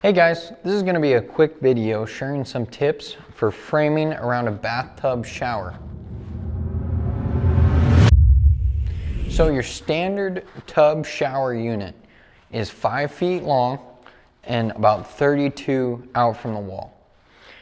Hey guys, this is going to be a quick video sharing some tips for framing around a bathtub shower. So your standard tub shower unit is 5 feet long and about 32 out from the wall.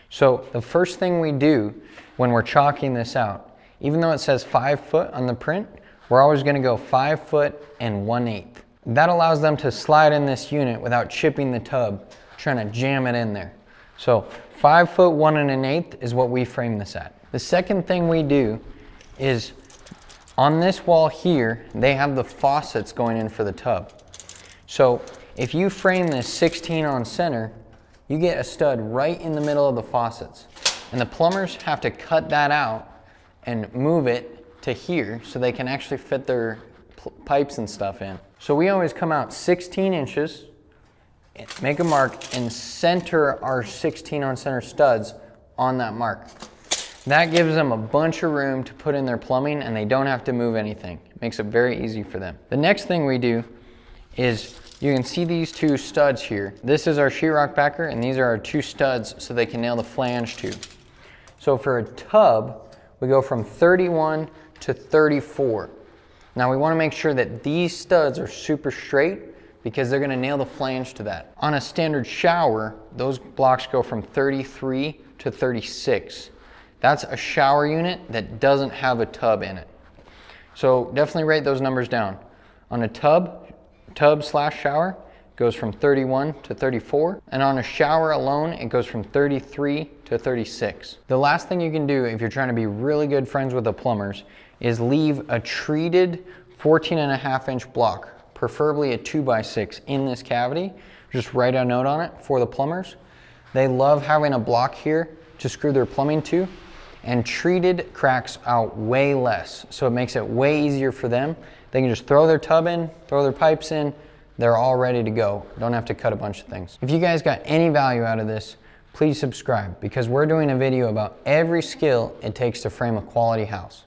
So the first thing we do when we're chalking this out, even though it says 5 foot on the print, we're always going to go 5 foot and 1/8. That allows them to slide in this unit without chipping the tub, trying to jam it in there. So 5 foot 1 1/8 is what we frame this at. The second thing we do is on this wall here, they have the faucets going in for the tub. So if you frame this 16 on center, you get a stud right in the middle of the faucets. And the plumbers have to cut that out and move it to here so they can actually fit their pipes and stuff in. So we always come out 16 inches, make a mark, and center our 16 on center studs on that mark. That gives them a bunch of room to put in their plumbing and they don't have to move anything. It makes it very easy for them. The next thing we do is, you can see these two studs here. This is our sheetrock backer and these are our two studs so they can nail the flange to. So for a tub, we go from 31 to 34. Now we want to make sure that these studs are super straight because they're going to nail the flange to that. On a standard shower, those blocks go from 33 to 36. That's a shower unit that doesn't have a tub in it. So definitely write those numbers down. On a tub/shower, it goes from 31 to 34. And on a shower alone, it goes from 33 to 36. The last thing you can do if you're trying to be really good friends with the plumbers is leave a treated 14.5-inch block, preferably a 2x6 in this cavity. Just write a note on it for the plumbers. They love having a block here to screw their plumbing to, and treated cracks out way less. So it makes it way easier for them. They can just throw their tub in, throw their pipes in, they're all ready to go. Don't have to cut a bunch of things. If you guys got any value out of this, please subscribe because we're doing a video about every skill it takes to frame a quality house.